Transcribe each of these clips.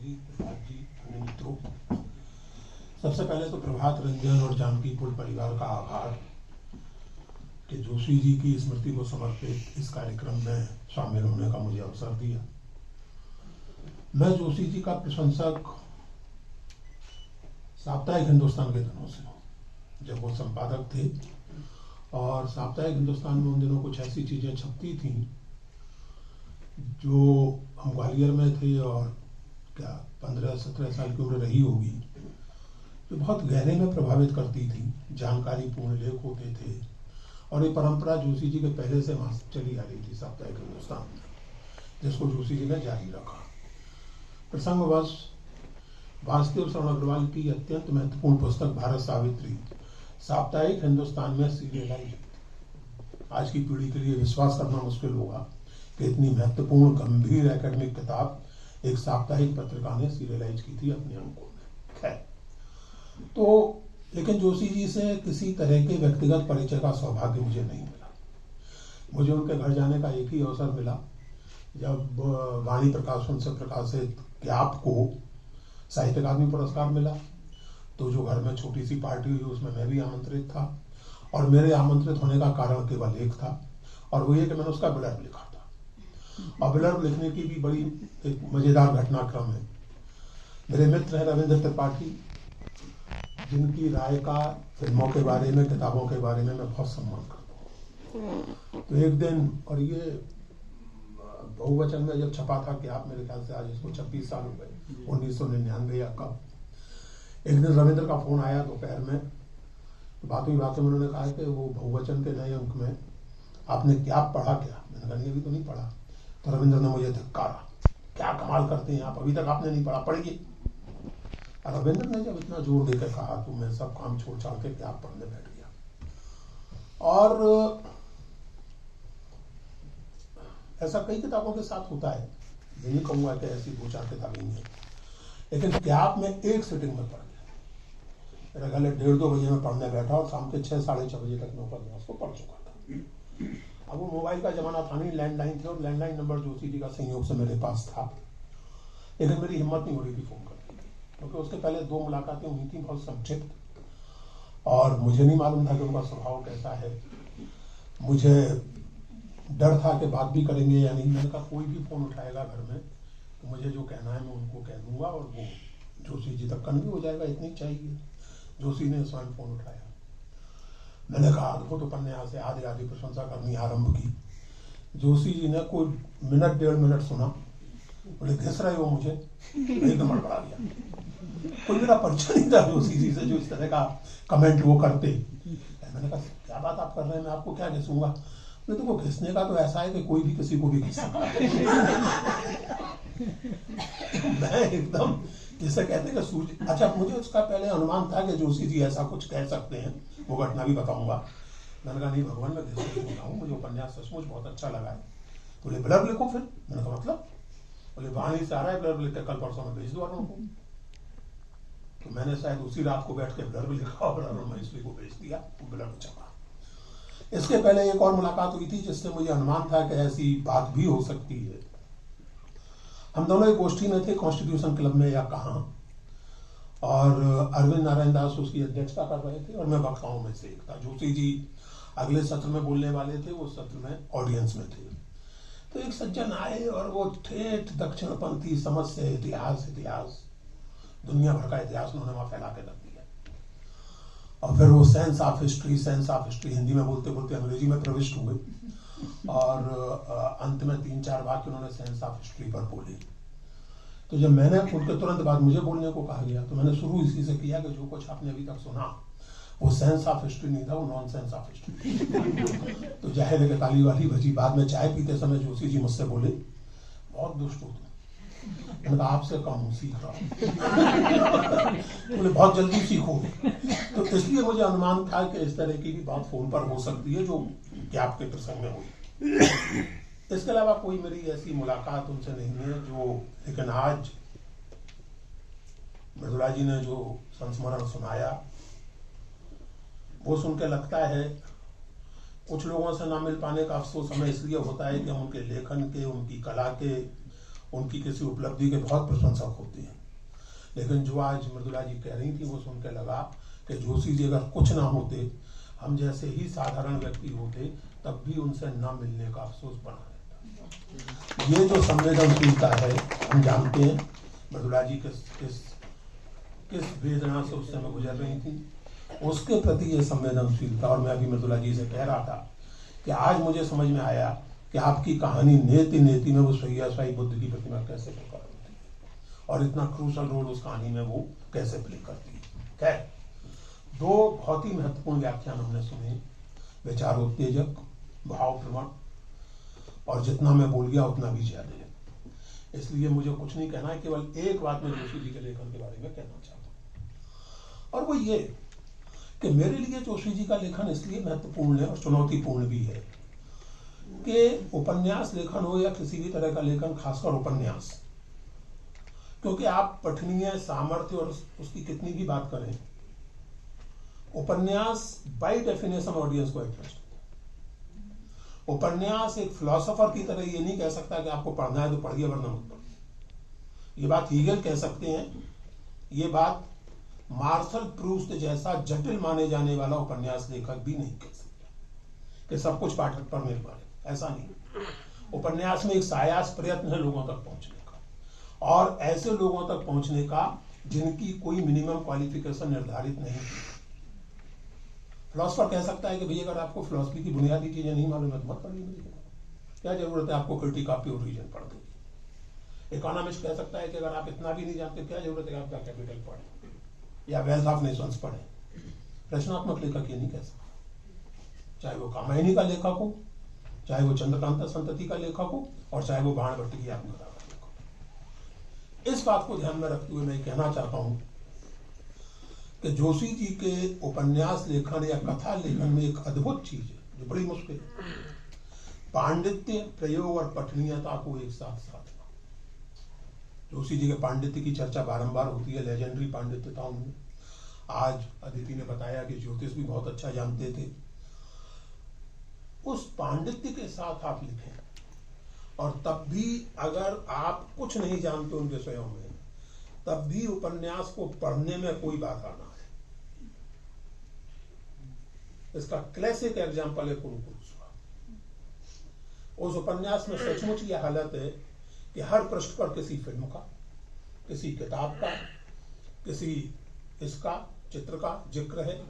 जी, प्रभात जी, अन्य मित्रों, सबसे पहले तो प्रभात रंजन और जानकी पुल परिवार का आभार कि जोशी जी की स्मृति को समर्पित इस कार्यक्रम में शामिल होने का मुझे अवसर दिया। मैं जोशी जी का प्रशंसक साप्ताहिक हिंदुस्तान के दिनों से हूँ, जब वो संपादक थे और साप्ताहिक हिंदुस्तान में उन दिनों कुछ ऐसी चीज़ें छपती थीं जो हम ग्वालियर में थे और क्या 15-17 साल की उम्र रही होगी, जो बहुत गहरे में प्रभावित करती थी। जानकारी पूर्ण लेख होते थे और ये परंपरा जोशी जी के पहले से वहाँ चली आ रही थी साप्ताहिक हिंदुस्तान में, जिसको जोशी जी ने जारी रखा। प्रसंगवश वासुदेव शरण अग्रवाल की अत्यंत महत्वपूर्ण पुस्तक भारत सावित्री साप्ताहिक हिंदुस्तान में सीरियलाइज। आज की पीढ़ी के लिए विश्वास करना मुश्किल होगा कि इतनी महत्वपूर्ण गंभीर एकेडमिक किताब एक साप्ताहिक पत्रिका ने सीरियलाइज की थी अपने अंकों में। खैर, तो लेकिन जोशी जी से किसी तरह के व्यक्तिगत परिचय का सौभाग्य मुझे नहीं मिला। मुझे उनके घर जाने का एक ही अवसर मिला जब वाणी प्रकाशन से प्रकाशित ज्ञाप को साहित्य अकादमी पुरस्कार मिला। तो जो घर में छोटी सी पार्टी हुई उसमें मैं भी आमंत्रित था और मेरे आमंत्रित होने का कारण केवल एक था और वो ये कि मैंने उसका ब्लर्ब लिखा था। और ब्लर्ब लिखने की भी बड़ी एक मजेदार घटनाक्रम है। मेरे मित्र हैं रविंद्र त्रिपाठी, जिनकी राय का फिल्मों के बारे में, किताबों के बारे में मैं बहुत सम्मान करता हूँ। तो एक दिन, और ये बहुवचन में जब छपा था कि आप, मेरे ख्याल से आज इसको 26 साल हो गए, 1999 या कब, एक दिन रविंद्र का फोन आया दोपहर में। तो बातों में उन्होंने कहा कि वो बहुवचन के नए अंक में आपने क्या पढ़ा क्या? मैंने कहा नहीं, अभी तो नहीं पढ़ा। तो रविंद्र ने मुझे धिक्कारा, क्या कमाल करते हैं आप, अभी तक आपने नहीं पढ़ा, पढ़िए। रविंद्र ने जब इतना जोर देकर कहा तो मैं सब काम छोड़ छाड़ के क्या पढ़ने बैठ गया। और ऐसा कई किताबों के साथ होता है, ये नहीं कहूँगा कि ऐसी 2-4 किताबें ही हैं, लेकिन क्या में एक सिटिंग में पढ़ गया। मेरा ख्याल है 1:30-2 बजे में पढ़ने बैठा और शाम के 6-6:30 बजे तक मैं उपन्यास को पढ़ चुका था। अब वो मोबाइल का जमाना था नहीं, लैंडलाइन थे और लैंडलाइन नंबर जोशी जी का संयोग से मेरे पास था, लेकिन मेरी हिम्मत नहीं हो रही थी फोन करने की, क्योंकि उसके पहले 2 मुलाकातें हुई थी बहुत संक्षिप्त, और मुझे नहीं मालूम था कि उनका स्वभाव कैसा है। मुझे डर था कि बात भी करेंगे या नहीं। मैंने कहा कोई भी फोन उठाएगा घर में तो मुझे जो कहना है मैं उनको कह दूंगा और वो जोशी जी तक कन्वे हो जाएगा, इतनी चाहिए। जोशी ने स्वयं फोन उठाया। मैंने कहा अद्भुत उपन्यास है, आधी प्रशंसा करनी आरंभ की। जोशी जी ने कोई 1-1.5 मिनट सुना, बोले घिस रहे हो मुझे, एकदम हड़बड़ा गया। कोई मेरा परिचय नहीं था जोशी जी से जो इस तरह का कमेंट वो करते। मैंने कहा क्या बात आप कर रहे हैं, मैं आपको क्या घिसूंगा? मैं तो घिसने का तो ऐसा है कि कोई भी किसी को भी घिस सकता है। मैं एकदम जिसे कहते हैं कि सूझ। अच्छा, मुझे उसका पहले अनुमान था कि जोशी जी ऐसा कुछ कह सकते हैं, वो घटना भी बताऊंगा। मैंने कहा नहीं भगवान, मैं घिस नहीं हूँ, मुझे उपन्यास सचमुच बहुत अच्छा लगा है। बोले ब्लर्ब लिखो फिर। मैंने कहा मतलब? बोले वाणी से आ रहा है ब्लर्ब लिख के, कल परसों में भेज दो उनको। तो मैंने शायद उसी रात को बैठ के ब्लर्ब लिखा और महेश्वरी को भेज दिया, वो ब्लर्ब छपा। इसके पहले एक और मुलाकात हुई थी जिससे मुझे अनुमान था कि ऐसी बात भी हो सकती है। हम दोनों एक गोष्ठी में थे, कॉन्स्टिट्यूशन क्लब में या कहाँ, और अरविंद नारायण दास उसकी अध्यक्षता कर रहे थे और मैं वक्ताओं में से एक था। जोशी जी अगले सत्र में बोलने वाले थे, वो सत्र में ऑडियंस में थे। तो एक सज्जन आए और वो ठेठ दक्षिणपंथी समझ से इतिहास दुनिया भर का इतिहास उन्होंने वहां फैला के रख दिया। और फिर वो सेंस ऑफ हिस्ट्री हिंदी में बोलते बोलते अंग्रेजी में प्रविष्ट हुए और अंत में 3-4 वाक्य उन्होंने सेंस ऑफ हिस्ट्री पर बोले। तो जब मैंने उनके तुरंत बाद मुझे बोलने को कहा गया तो मैंने शुरू इसी से किया कि जो कुछ आपने अभी तक सुना वो सेंस ऑफ हिस्ट्री नहीं था, वो नॉन सेंस ऑफ हिस्ट्री। तो जाहिर है कि ताली वाली बजी। बाद में चाय पीते समय जोशी जी मुझसे बोले बहुत दुष्ट हो तुम। मैंने कहा आपसे कम हूँ, सीख रहा हूँ। बोले बहुत जल्दी सीखोगे। तो इसलिए मुझे अनुमान था कि इस तरह की भी बात फोन पर हो सकती है जो ज्ञाप के प्रसंग में हुई। इसके अलावा कोई मेरी ऐसी मुलाकात उनसे नहीं है जो, लेकिन आज मृदुला जी ने जो संस्मरण सुनाया वो सुन के लगता है कुछ लोगों से ना मिल पाने का अफसोस हमें इसलिए होता है कि हम उनके लेखन के, उनकी कला के, उनकी किसी उपलब्धि के बहुत प्रशंसक होते हैं। लेकिन जो आज मृदुला जी कह रही थी वो सुन के लगा कि जोशी जी अगर कुछ ना होते, हम जैसे ही साधारण व्यक्ति होते, तब भी उनसे न मिलने का अफसोस बना रहता। ये जो संवेदनशीलता है, हम जानते हैं मृदुला जी किस वेदना से उस समय गुजर रही थी, उसके प्रति ये संवेदनशीलता। और मैं अभी मृदुला जी से कह रहा था कि आज मुझे समझ में आया कि आपकी कहानी नेति नेति में वो सैय्याशाही बुद्ध की प्रतिमा कैसे प्रकट होती है और इतना क्रूशल रोल उस कहानी में वो कैसे प्ले करती है। खैर, दो बहुत ही महत्वपूर्ण व्याख्यान हमने सुने, विचारोत्तेजक, भावप्रवण, और जितना मैं बोल गया उतना भी ज्यादा है, इसलिए मुझे कुछ नहीं कहना है, केवल एक बात मैं जोशी जी के लेखन के बारे में कहना चाहता हूँ, और वो ये कि मेरे लिए जोशी जी का लेखन इसलिए महत्वपूर्ण है और चुनौतीपूर्ण भी है कि उपन्यास लेखन हो या किसी भी तरह का लेखन, खासकर उपन्यास, क्योंकि आप पठनीय सामर्थ्य और उसकी कितनी भी बात करें, उपन्यास बाय डेफिनेशन ऑडियंस को अट्रैक्ट करता है। उपन्यास एक फिलोसोफर की तरह ये नहीं कह सकता कि आपको पढ़ना है तो पढ़िए वरना मत पढ़िए। ये बात हीगल कह सकते हैं, ये बात मार्शल प्रूस्ट जैसा जटिल माने जाने वाला उपन्यास लेखक भी नहीं कह सकता कि सब कुछ पाठक पर निर्भर है, ऐसा नहीं। उपन्यास में एक सायास प्रयत्न है लोगों तक पहुंचने का, और ऐसे लोगों तक पहुंचने का जिनकी कोई मिनिमम क्वालिफिकेशन निर्धारित नहीं है। फिलोसफर कह सकता है कि भैया अगर आपको फिलोसफी की बुनियादी चीजें नहीं मालूम है तो मत पढ़िए, क्या जरूरत है आपको क्रिटिक ऑफ प्योर रीजन पढ़ दो। इकोनॉमिस्ट कह सकता है कि अगर आप इतना भी नहीं जानते क्या जरूरत है आपका कैपिटल पढ़ें या वेल्थ ऑफ नेशंस पढ़ें। रचनात्मक लेखक ये नहीं कह सकता, चाहे वो कामायनी का लेखक हो, चाहे वो चंद्रकांता संतति का लेखक हो, और चाहे वो बाणभट्ट की आत्मकथा का लेखक हो। इस बात को ध्यान में रखते हुए मैं कहना चाहता हूं कि जोशी जी के उपन्यास लेखन या कथा लेखन में एक अद्भुत चीज है जो बड़ी मुश्किल है, पांडित्य, प्रयोग और पठनीयता को एक साथ साधना। जोशी जी के पांडित्य की चर्चा बारंबार होती है, लेजेंडरी पांडित्य था उनमें। आज अदिति ने बताया कि ज्योतिष भी बहुत अच्छा जानते थे। उस पांडित्य के साथ आप लिखें, और तब भी अगर आप कुछ नहीं जानते उन विषयों में, तब भी उपन्यास को पढ़ने में कोई बाधा ना है। इसका क्लासिक एग्जाम्पल है कुरुकुरुस्वा। उस उपन्यास में सचमुच यह हालत है कि हर पृष्ठ पर किसी फिल्म का, किसी किताब का, किसी इसका चित्र का जिक्र है।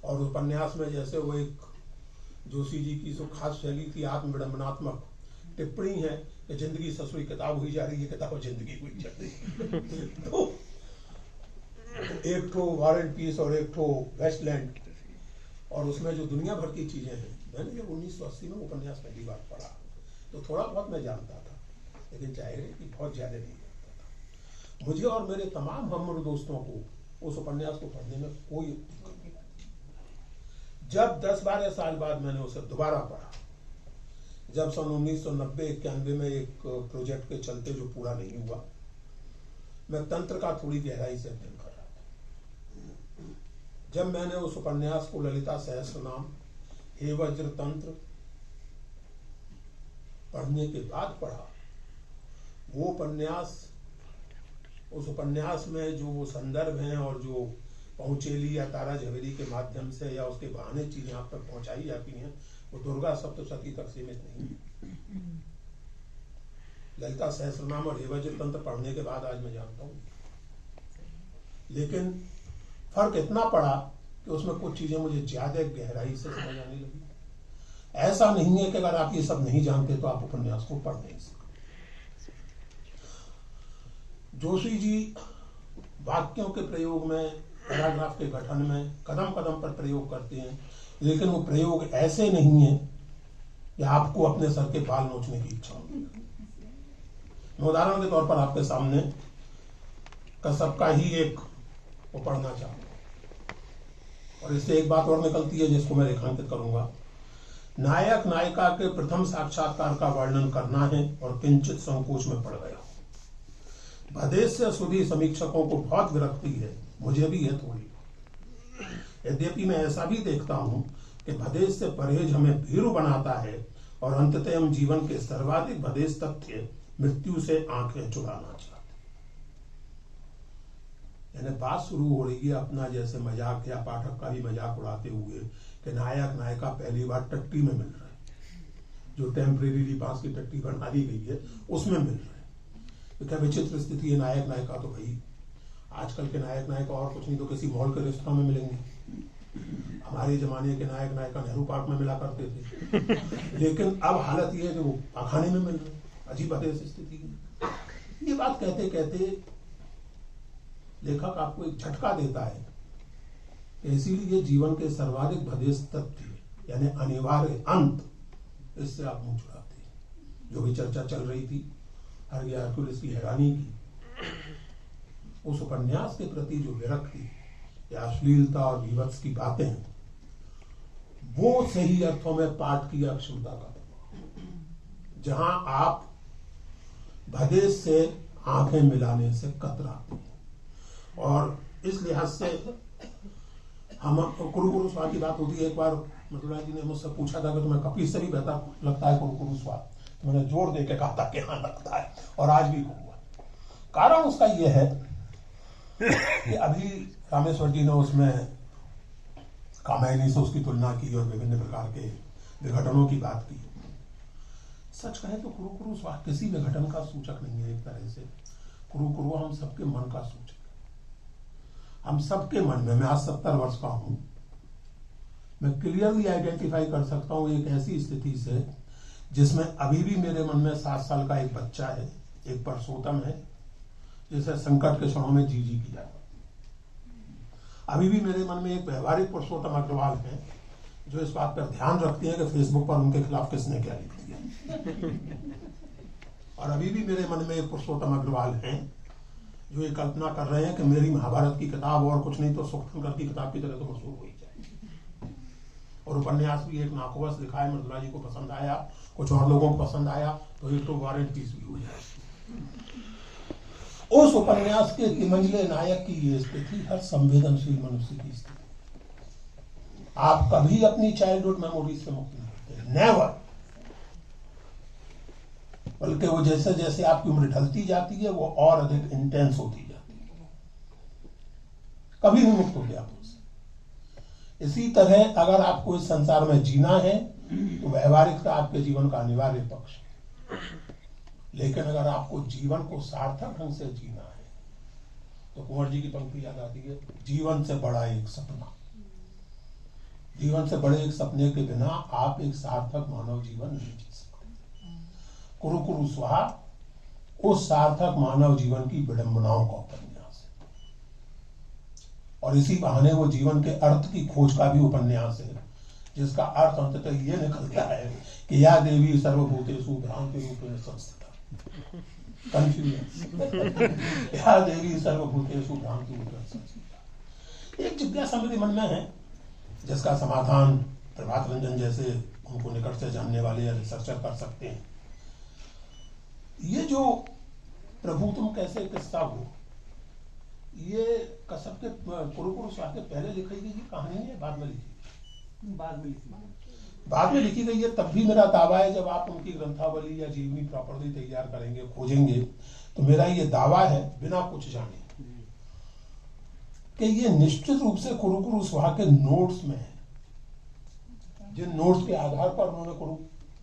और उपन्यास में जैसे वो एक जोशी जी की जो खास शैली थी, आत्मविडंबनात्मक टिप्पणी है कि जिंदगी ससुरी किताब हुई जा रही है, किताब जिंदगी हुई जा रही है। तो एक ठो वॉर एंड पीस और एक ठो वेस्टलैंड, और उसमें जो दुनिया भर की चीजें हैं। मैंने जब 1980 में उपन्यास पहली बार पढ़ा तो थोड़ा बहुत मैं जानता था, लेकिन चाहे कि बहुत ज्यादा नहीं जानता था। मुझे और मेरे तमाम हमर दोस्तों को उस उपन्यास को पढ़ने में कोई दिक्कत नहीं। जब 10-12 साल बाद मैंने उसे दोबारा पढ़ा, जब सन 1990-91 में एक प्रोजेक्ट के चलते जो पूरा नहीं हुआ, मैं तंत्र का थोड़ी गहराई से अध्ययन कर रहा था। जब मैंने उस उपन्यास को ललिता सहस्त्रनाम, हे वज्र तंत्र पढ़ने के बाद पढ़ा, वो उपन्यास, उस उपन्यास में जो वो संदर्भ हैं और जो पहुंचेली या तारा झवेरी के माध्यम से या उसके बहाने चीजें आप तक पहुंचाई जाती हैं, वो दुर्गा सप्तशती तक सीमित नहीं है। ललिता सहस्त्रनाम और हे वज्र तंत्र पढ़ने के बाद आज मैं जानता हूं, लेकिन फर्क इतना पड़ा कि उसमें कुछ चीजें मुझे ज्यादा गहराई से समझ आने लगी। ऐसा नहीं है कि अगर आप ये सब नहीं जानते तो आप उपन्यास को पढ़ नहीं सकते। जोशी जी वाक्यों के प्रयोग में, पैराग्राफ के गठन में कदम कदम पर प्रयोग करते हैं, लेकिन वो प्रयोग ऐसे नहीं है कि आपको अपने सर के बाल नोचने की इच्छा होगी। मैं उदाहरण के तौर पर आपके सामने कसब का ही एक वो पढ़ना चाहूंगा, और इससे एक बात और निकलती है जिसको मैं रेखांकित करूंगा। नायक नायिका के प्रथम साक्षात्कार का वर्णन करना है और किंचित संकोच में पड़ गया। भदेश सुधी समीक्षकों को बहुत विरक्ति है, मुझे भी है थोड़ी। यद्यपि मैं ऐसा भी देखता हूं कि भदेश से परहेज हमें भीरू बनाता है और अंततः हम जीवन के सर्वाधिक भदेश तथ्य मृत्यु से आंखें चुराना चाहते। यानी बात शुरू हो रही है अपना जैसे मजाक या पाठक का भी मजाक उड़ाते हुए कि नायक नायिका पहली बार टट्टी में मिल रहे हैं, जो टेम्परेरी बांस की टट्टी बना दी गई है उसमें मिल रहे हैं। तो क्या विचित्र स्थिति है। नायक नायिका तो भाई आजकल के नायक नायिका और कुछ नहीं तो किसी मॉल के रेस्तरां में मिलेंगे। हमारे जमाने के नायक नायिका नेहरू पार्क में मिला करते थे, लेकिन अब हालत ये है कि वो पाखाने में मिल रहे। अजीब ऐसी स्थिति है। ये बात कहते कहते लेखक आपको एक झटका देता है कि इसीलिए जीवन के सर्वाधिक भदेश तथ्य यानी अनिवार्य अंत, इससे आप मुंह छुड़ाते हैं। जो भी चर्चा चल रही थी हरकुलिस की हैरानी की, उस उपन्यास के प्रति जो विरक्ति या अश्लीलता और विवत्स की बातें हैं, वो सही अर्थों में पाठ की अक्षमता का, जहां आप भदेश से आंखें मिलाने से कतराते हैं। और इस लिहाज से हम कुरुकुरु स्वाद की बात होती है। एक बार मथुरा जी ने मुझसे पूछा था कि तुम्हें कपीस से भी बेहतर लगता है कुरुकुरु स्वाद, तो मैंने जोर दे के कहा था कि हाँ लगता है, और आज भी हुआ। कारण उसका यह है कि अभी रामेश्वर जी ने उसमें कामायनी से उसकी तुलना की और विभिन्न प्रकार के विघटनों की बात की। सच कहे तो कुरुकुरु स्वाद किसी विघटन का सूचक नहीं है। एक तरह से कुरुकुरु हम सबके मन का सूचक है। हम सबके मन में, मैं आज 70 वर्ष का हूं, मैं क्लियरली आइडेंटिफाई कर सकता हूं एक ऐसी स्थिति से जिसमें अभी भी मेरे मन में 7 साल का एक बच्चा है, एक परसोत्तम है जिसे संकट के क्षणों में जी की जाए। अभी भी मेरे मन में एक व्यवहारिक पुरुषोत्तम अग्रवाल है जो इस बात पर ध्यान रखती है कि फेसबुक पर उनके खिलाफ किसने क्या लिख दिया। और अभी भी मेरे मन में एक पुरुषोत्तम अग्रवाल हैं जो ये कल्पना कर रहे हैं कि मेरी महाभारत की किताब और कुछ नहीं तो सुखतंकर की किताब की तरह तो मशहूर हो ही जाए। और उपन्यास भी एक नाखुश लिखा है, मृदुला जी को पसंद आया, कुछ और लोगों को पसंद आया, तो एक तो वारंट पीस भी हो जाए। उस उपन्यास के तिमंजले नायक की ये स्थिति हर संवेदनशील मनुष्य की स्थिति। आप कभी अपनी चाइल्डहुड मेमोरीज से मुक्त नहीं होते, नेवर। बल्कि वो जैसे जैसे आपकी उम्र ढलती जाती है वो और अधिक इंटेंस होती जाती है, कभी नहीं मुक्त होते आप उससे। इसी तरह अगर आपको इस संसार में जीना है तो व्यवहारिकता आपके जीवन का अनिवार्य पक्ष है। लेकिन अगर आपको जीवन को सार्थक ढंग से जीना है तो कुंवर जी की पंक्ति याद आती है, जीवन से बड़ा एक सपना। जीवन से बड़े एक सपने के बिना आप एक सार्थक मानव जीवन नहीं जी सकते। कुरुकुरु स्वाहा उस सार्थक मानव जीवन की विडंबनाओं का उपन्यास है, और इसी बहाने वो जीवन के अर्थ की खोज का भी उपन्यास है, जिसका अर्थ अंततः ये निकलता है कि या देवी सर्वभूतेषु भ्रांति रूपेण संस्थिता। कंफ्यूजन। या देवी सर्वभूतेषु भ्रांति रूपेण संस्थिता। एक जिज्ञासा मेरे मन में है जिसका समाधान प्रभात रंजन जैसे उनको निकट से जानने वाले या रिसर्चर कर सकते हैं। ये जो प्रभु तुम कैसे किस्सा हो, ये कसब के कुरुकुरु स्वाद के पहले लिखी गई कहानी है, बाद में लिखी? बाद में लिखी गई है। तब भी मेरा दावा है जब आप उनकी ग्रंथावली या जीवनी प्रॉपर्ली तैयार करेंगे, खोजेंगे, तो मेरा ये दावा है बिना कुछ जाने कि ये निश्चित रूप से कुरुकुरु स्वाहा के नोट्स में है, जिन नोट्स के आधार पर उन्होंने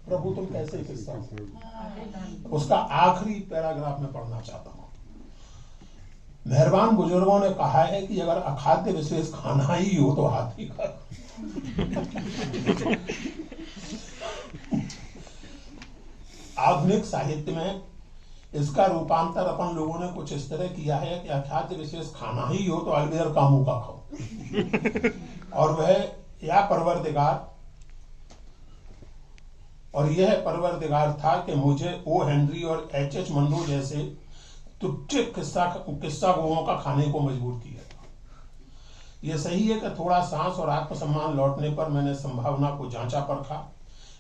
प्रभु तुम कैसे किस्सा उसका आखिरी पैराग्राफ में पढ़ना चाहता हूं। मेहरबान बुजुर्गों ने कहा है कि अगर अखाद्य विशेष खाना ही हो तो हाथी का। आधुनिक साहित्य में इसका रूपांतर अपन लोगों ने कुछ इस तरह किया है कि अखाद्य विशेष खाना ही हो तो अलबेर का मुंह का खाओ। और वह या परवरदिगार, और यह परवरदिगार था कि मुझे ओ हेनरी और एच मंडो जैसे तुच्छ किस्सा गोओं का खाने को मजबूर किया था। यह सही है कि थोड़ा सांस और आत्मसम्मान लौटने पर मैंने संभावना को जांचा परखा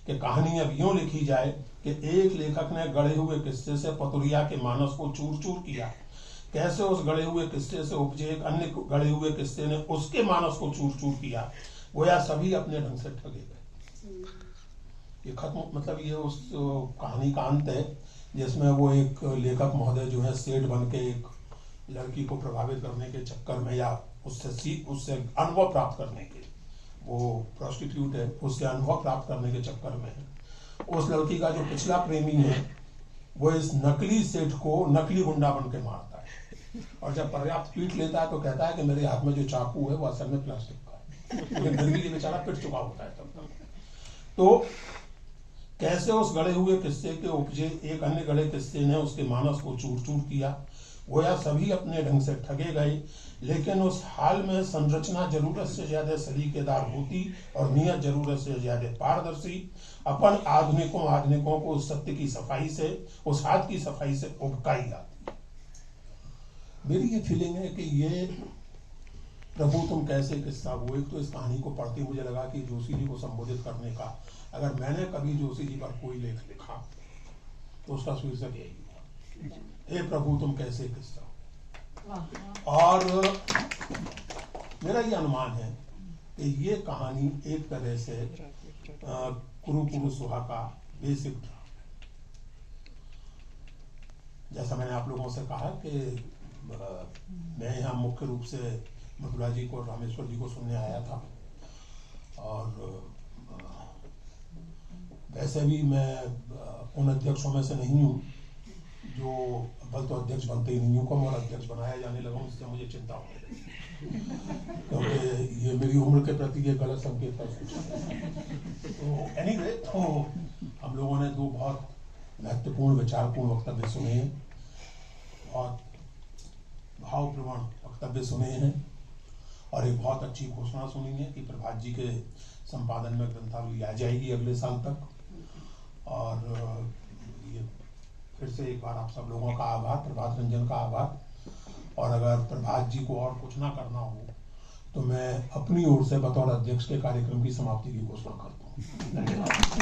कि कहानी अब यूं लिखी जाए कि एक लेखक ने गढ़े हुए किस्से से पतुरिया के मानस को चूर चूर किया, कैसे उस गढ़े हुए किस्से से उपजे एक अन्य गढ़े हुए किस्से ने उसके मानस को चूर चूर किया, गोया सभी अपने ढंग से ठगे गए। ये खत्म, मतलब ये उस कहानी का अंत है जिसमें वो एक लेखक महोदय जो है सेठ बन के एक लड़की को प्रभावित करने के चक्कर में या उससे अनुभव प्राप्त करने के, वो प्रोस्टिट्यूट है, उसके अनुभव प्राप्त करने के चक्कर में उस लड़की का जो पिछला प्रेमी है वो इस नकली सेठ को नकली गुंडा बन के मारता है, और जब पर्याप्त पीट लेता है तो कहता है कि मेरे हाथ में जो चाकू है वो असल में प्लास्टिक का है, लेकिन फिर भी ये बेचारा पिट चुका होता है तब तक। तो कैसे उस गढ़े हुए किस्से के उपजे एक अन्य गढ़े किस्से ने उसके मानस को चूर चूर किया। गोया सभी अपने ढंग से ठगे गए, लेकिन उस हाल में संरचना जरूरत से ज्यादा सलीकेदार होती और नियत जरूरत से ज्यादा पारदर्शी। अपन आधुनिकों को उस सत्य की सफाई से, उस हाथ की सफाई से उबकाई जाती। मेरी ये फीलिंग है कि ये प्रभु तुम कैसे किस्सा, वो एक तो इस कहानी को पढ़ते मुझे लगा कि जोशी जी को संबोधित करने का, अगर मैंने कभी जोशी जी पर कोई लेख लिखा तो उसका शीर्षक यही हुआ, हे प्रभु तुम कैसे किस्सा। और मेरा ये अनुमान है कि ये कहानी एक तरह से कुरु सुहा का बेसिक था। जैसा मैंने आप लोगों से कहा कि मैं यहाँ मुख्य रूप से मथुरा जी को, रामेश्वर जी को सुनने आया था, और वैसे भी मैं उन अध्यक्षों में से नहीं हूँ जो बल तो अध्यक्ष बनते ही नहीं हूँ, कम और अध्यक्ष बनाया जाने लगा, इससे मुझे चिंता होने लगी, क्योंकि ये मेरी उम्र के प्रति ये गलत संकेत है। तो एनीवे, तो हम लोगों ने दो बहुत महत्वपूर्ण विचारपूर्ण वक्तव्य सुने हैं, बहुत भावप्रवण वक्तव्य सुने हैं, और एक बहुत अच्छी घोषणा सुनी है कि प्रभात जी के संपादन में ग्रंथावली आ जाएगी अगले साल तक। और ये फिर से एक बार आप सब लोगों का आभार, प्रभात रंजन का आभार। और अगर प्रभात जी को और कुछ ना करना हो तो मैं अपनी ओर से बतौर अध्यक्ष के कार्यक्रम की समाप्ति की घोषणा करता हूँ। धन्यवाद।